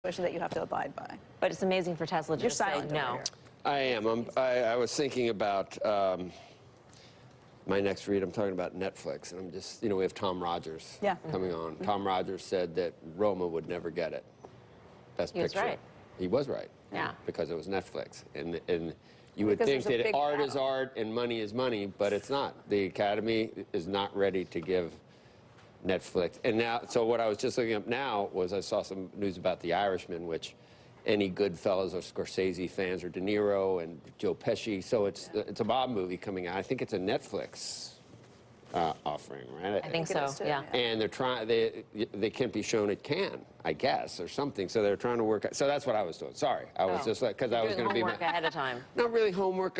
that you have to abide by. But it's amazing for Tesla to You're just say silent no. over here. I am. I was thinking about my next read. I'm talking about Netflix, and I'm just, we have Tom Rogers coming on. Tom Rogers said that Roma would never get it. Best Picture. He was right. He was right. Yeah. Because it was Netflix. And you would think that art is art and money is money, but it's not. The Academy is not ready to give Netflix. And now, so what I was just looking up now was I saw some news about The Irishman, which any Goodfellas or Scorsese fans, or De Niro and Joe Pesci. So it's a Bob movie coming out. I think it's a Netflix offering, right? I think so, yeah. And they're trying, they can't be shown at Cannes, I guess, or something. So they're trying to work. So that's what I was doing. Sorry, I was just like, because I was going to be homework ahead of time. Not really homework.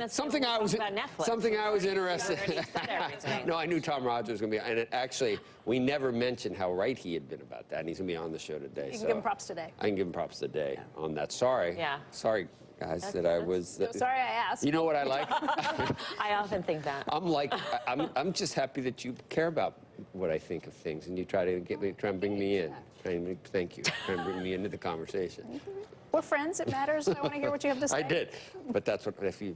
Something I was interested. No, I knew Tom Rogers was going to be, and actually, we never mentioned how right he had been about that, and he's going to be on the show today. You can give him props today. I can give him props today on that. Sorry. Yeah. Sorry, guys, that I was. No, sorry, I asked. You know what I like? I often think that. I'm just happy that you care about what I think of things, and you try and bring me in. Thank you. Try and bring me into the conversation. We're friends. It matters. I want to hear what you have to say. I did, but that's what if you.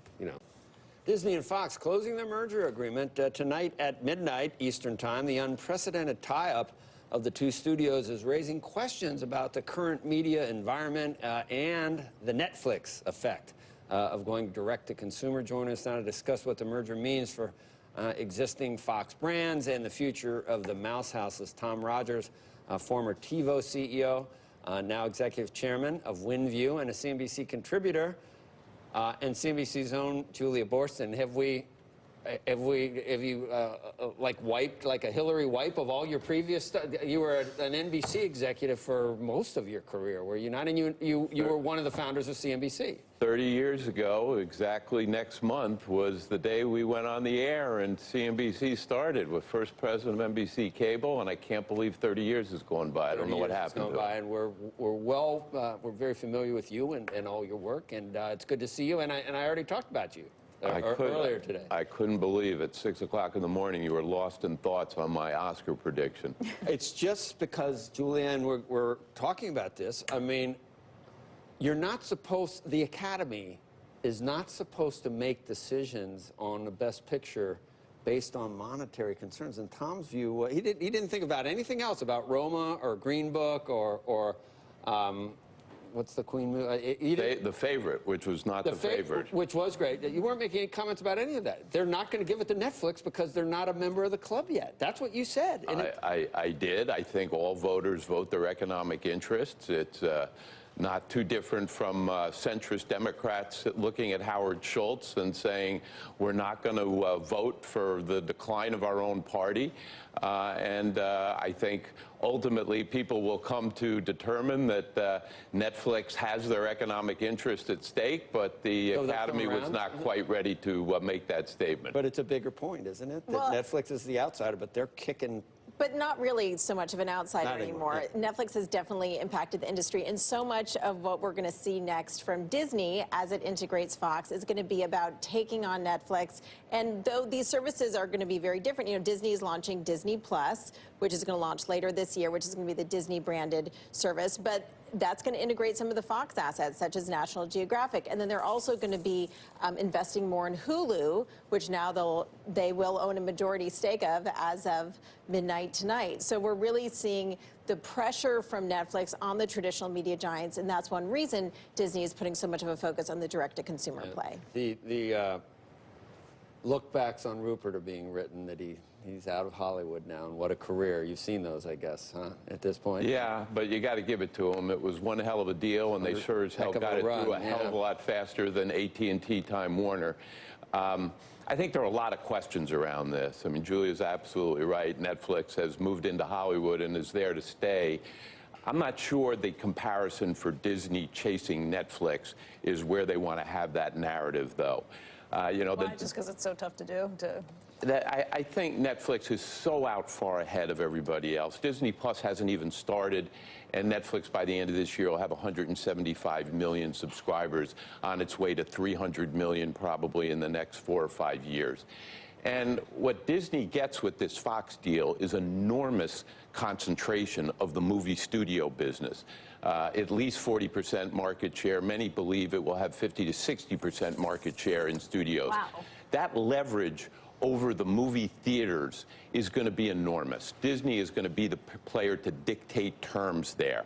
Disney and Fox closing their merger agreement tonight at midnight Eastern Time. The unprecedented tie-up of the two studios is raising questions about the current media environment and the Netflix effect of going direct to consumer. Joining us now to discuss what the merger means for existing Fox brands and the future of the Mouse House is Tom Rogers, former TiVo CEO, now executive chairman of WinView, and a CNBC contributor. And CNBC's own Julia Boorstin, have you wiped like a Hillary wipe of all your previous stuff? You were an NBC executive for most of your career, were you not? And you were one of the founders of CNBC. 30 years ago, exactly next month, was the day we went on the air and CNBC started with first president of NBC Cable, and I can't believe 30 years has gone by. I don't know what happened to it. And we're very familiar with you and all your work, and it's good to see you. And I already talked about you. Earlier today. I couldn't believe at 6 o'clock in the morning you were lost in thoughts on my Oscar prediction. It's just because, Julianne, we're talking about this. I mean, you're not supposed, the Academy is not supposed to make decisions on the Best Picture based on monetary concerns. In Tom's view, he didn't think about anything else, about Roma or Green Book or what's the Queen movie? The Favorite, which was not the favorite. Which was great. You weren't making any comments about any of that. They're not going to give it to Netflix because they're not a member of the club yet. That's what you said. I did. I think all voters vote their economic interests. It's not too different from centrist Democrats looking at Howard Schultz and saying we're not going to vote for the decline of our own party. I think ultimately people will come to determine that Netflix has their economic interest at stake, but the Academy was not quite ready to make that statement. But it's a bigger point, isn't it? That Netflix is the outsider, but they're kicking. But not really so much of an outsider anymore. Yeah. Netflix has definitely impacted the industry, and so much of what we're going to see next from Disney as it integrates Fox is going to be about taking on Netflix. And though these services are going to be very different, Disney is launching Disney Plus, which is going to launch later this year, which is going to be the Disney branded service. But that's going to integrate some of the Fox assets, such as National Geographic. And then they're also going to be investing more in Hulu, which now they will own a majority stake of as of midnight tonight. So we're really seeing the pressure from Netflix on the traditional media giants, and that's one reason Disney is putting so much of a focus on the direct-to-consumer play. The look-backs on Rupert are being written that he's out of Hollywood now, and what a career. You've seen those, I guess, huh, at this point? Yeah, but you got to give it to him. It was one hell of a deal, and they sure as hell got it through a hell of a lot faster than AT&T Time Warner. I think there are a lot of questions around this. I mean, Julia's absolutely right. Netflix has moved into Hollywood and is there to stay. I'm not sure the comparison for Disney chasing Netflix is where they want to have that narrative, though. Why? Just because it's so tough to do? I think Netflix is so out far ahead of everybody else. Disney Plus hasn't even started, and Netflix by the end of this year will have 175 million subscribers, on its way to 300 million probably in the next 4 or 5 years. And what Disney gets with this Fox deal is enormous concentration of the movie studio business. at least 40% market share. Many believe it will have 50 to 60% market share in studios. Wow. That leverage over the movie theaters is going to be enormous. Disney is going to be the player to dictate terms there.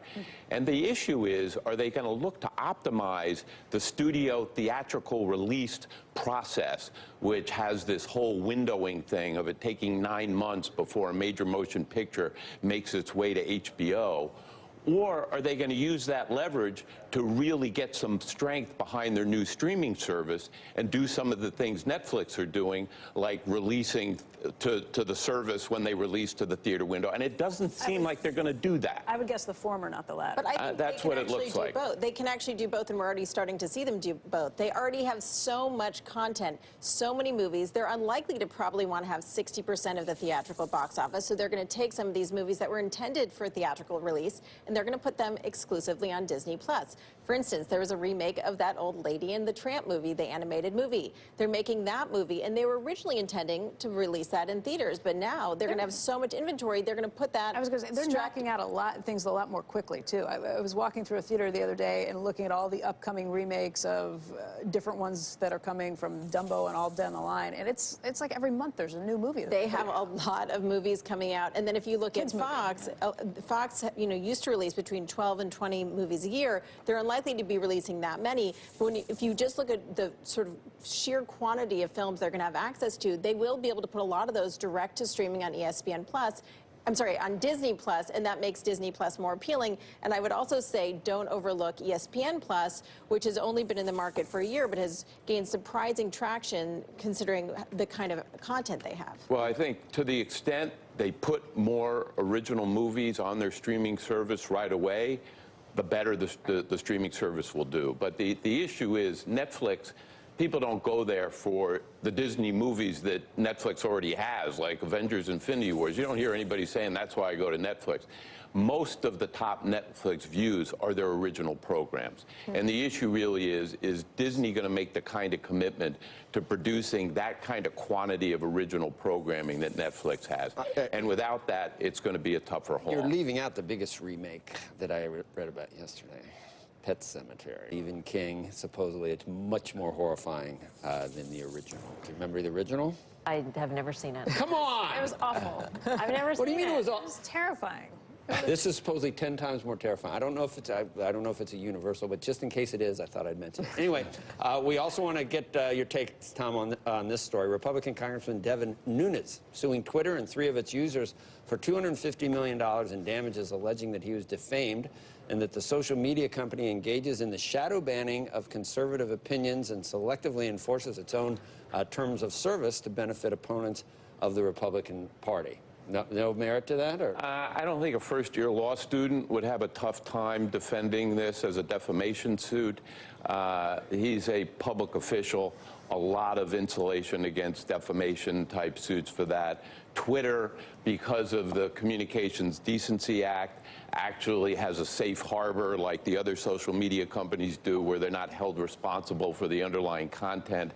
And the issue is, are they going to look to optimize the studio theatrical release process, which has this whole windowing thing of it taking 9 months before a major motion picture makes its way to HBO? Or are they going to use that leverage to really get some strength behind their new streaming service and do some of the things Netflix are doing, like releasing to the service when they release to the theater window? And it doesn't seem like they're going to do that. I would guess the former, not the latter. But I think that's they what can it looks actually like. do both. They can actually do both, and we're already starting to see them do both. They already have so much content, so many movies. They're unlikely to probably want to have 60% of the theatrical box office, so they're going to take some of these movies that were intended for theatrical release, and they're going to put them exclusively on Disney+. For instance, there was a remake of that old Lady and the Tramp movie, the animated movie. They're making that movie, and they were originally intending to release that in theaters, but now they're going to have so much inventory, they're going to put that. I was going to say, they're knocking out things a lot more quickly, too. I was walking through a theater the other day and looking at all the upcoming remakes of different ones that are coming from Dumbo and all down the line, and it's like every month there's a new movie. They have a lot of movies coming out, and then if you look at Fox, Fox, used to release between 12 and 20 movies a year. They're unlikely to be releasing that many. But if you just look at the sort of sheer quantity of films they're going to have access to, they will be able to put a lot of those direct to streaming on on Disney Plus, and that makes Disney Plus more appealing. And I would also say don't overlook ESPN Plus, which has only been in the market for a year, but has gained surprising traction considering the kind of content they have. Well, I think to the extent they put more original movies on their streaming service right away, the better the streaming service will do. But the issue is Netflix, people don't go there for the Disney movies that Netflix already has, like Avengers Infinity Wars. You don't hear anybody saying that's why I go to Netflix. Most of the top Netflix views are their original programs. And the issue really is Disney going to make the kind of commitment to producing that kind of quantity of original programming that Netflix has? And without that, it's going to be a tougher haul. You're leaving out the biggest remake that I read about yesterday. Pet Sematary. Stephen King, supposedly it's much more horrifying than the original. Do you remember the original? I have never seen it. Come on! It was awful. I've never seen it. What do you mean it was It awful? was terrifying. This is supposedly 10 times more terrifying. I don't know if it's I don't know if it's a universal, but just in case it is, I thought I'd mention it. Anyway, we also want to get your take, Tom, on this story. Republican Congressman Devin Nunes suing Twitter and 3 of its users for $250 million in damages, alleging that he was defamed and that the social media company engages in the shadow banning of conservative opinions and selectively enforces its own terms of service to benefit opponents of the Republican Party. No merit to that? Or? I don't think a first-year law student would have a tough time defending this as a defamation suit. He's a public official. A lot of insulation against defamation-type suits for that. Twitter, because of the Communications Decency Act, actually has a safe harbor like the other social media companies do, where they're not held responsible for the underlying content.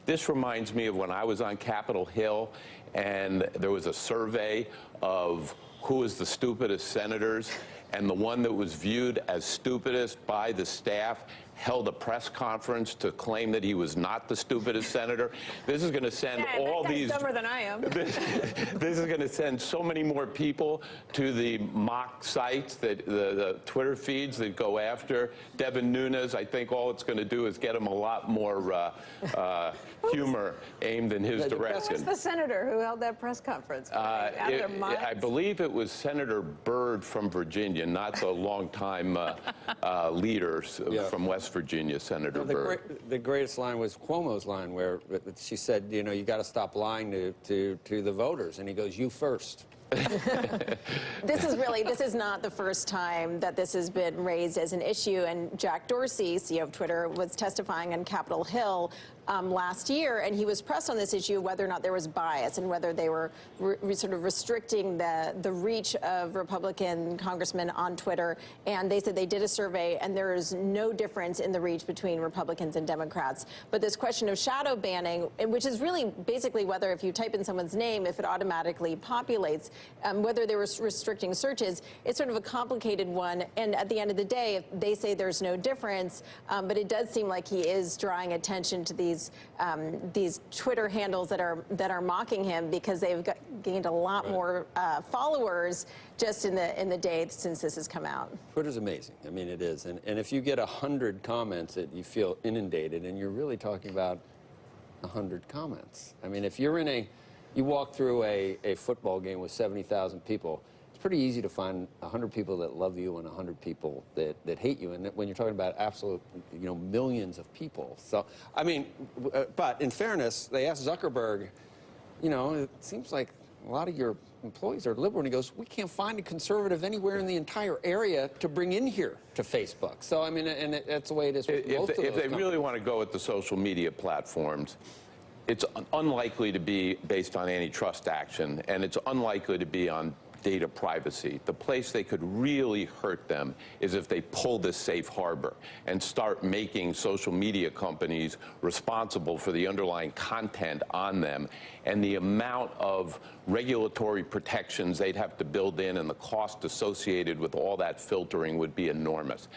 This reminds me of when I was on Capitol Hill and there was a survey of who was the stupidest senators, and the one that was viewed as stupidest by the staff held a press conference to claim that he was not the stupidest senator. This is going to send all these... dumber than I am. This is going to send so many more people to the mock sites, the Twitter feeds that go after Devin Nunes. I think all it's going to do is get him a lot more humor aimed in his direction. Who's the senator who held that press conference? I believe it was Senator Byrd from Virginia, not the longtime leader from West Virginia, Senator Byrd. The greatest line was Cuomo's line, where she said, you know, you got to stop lying to the voters. And he goes, you first. This is not the first time that this has been raised as an issue. And Jack Dorsey, CEO of Twitter, was testifying on Capitol Hill last year, and he was pressed on this issue of whether or not there was bias and whether they were sort of restricting the reach of Republican congressmen on Twitter. And they said they did a survey, and there is no difference in the reach between Republicans and Democrats. But this question of shadow banning, which is really basically whether if you type in someone's name, if it automatically populates, whether they were restricting searches. It's sort of a complicated one, and at the end of the day, they say there's no difference, but it does seem like he is drawing attention to these Twitter handles that are mocking him because they've gained a lot more followers just in the day since this has come out. Twitter's amazing. I mean, it is. And if you get 100 comments, you feel inundated, and you're really talking about 100 comments. I mean, if you're you walk through a football game with 70,000 people, it's pretty easy to find 100 people that love you and 100 people that hate you. And when you're talking about absolute, millions of people. So, I mean, but in fairness, they asked Zuckerberg, it seems like a lot of your employees are liberal, and he goes, we can't find a conservative anywhere in the entire area to bring in here to Facebook. So, I mean, and that's the way it is with most of those If they companies. really want to go with the social media platforms, it's unlikely to be based on antitrust action, and it's unlikely to be on data privacy. The place they could really hurt them is if they pull this safe harbor and start making social media companies responsible for the underlying content on them, and the amount of regulatory protections they'd have to build in and the cost associated with all that filtering would be enormous.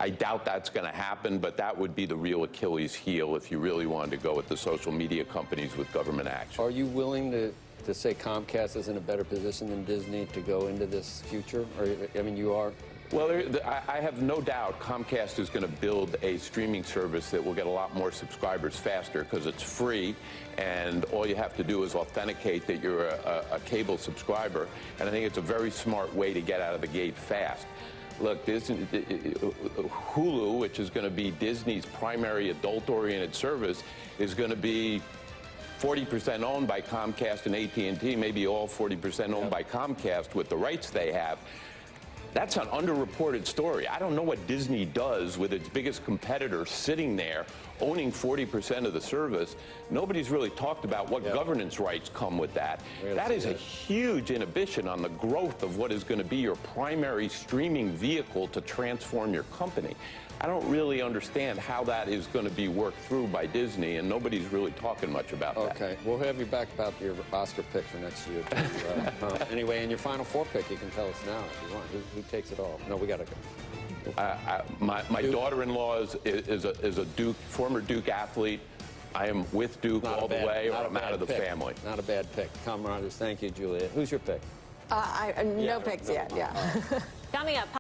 I doubt that's going to happen, but that would be the real Achilles heel if you really wanted to go with the social media companies with government action. Are you willing to say Comcast is in a better position than Disney to go into this future? Or, I mean, you are? Well, I have no doubt Comcast is going to build a streaming service that will get a lot more subscribers faster because it's free, and all you have to do is authenticate that you're a cable subscriber. And I think it's a very smart way to get out of the gate fast. Look, Hulu, which is going to be Disney's primary adult-oriented service, is going to be 40% owned by Comcast and AT&T, maybe all 40% owned by Comcast with the rights they have. That's an underreported story. I don't know what Disney does with its biggest competitor sitting there owning 40% of the service. Nobody's really talked about what governance rights come with that. That is a huge inhibition on the growth of what is going to be your primary streaming vehicle to transform your company. I don't really understand how that is going to be worked through by Disney, and nobody's really talking much about that. Okay, we'll have you back about your Oscar pick for next year. Anyway, in your Final Four pick, you can tell us now if you want. Who takes it all? No, we got to go. My daughter-in-law is a Duke, former Duke athlete. I am with Duke all the way, or I'm out of the family. Not a bad pick. Tom Rogers, thank you, Julia. Who's your pick? No picks yet, yeah. Coming up.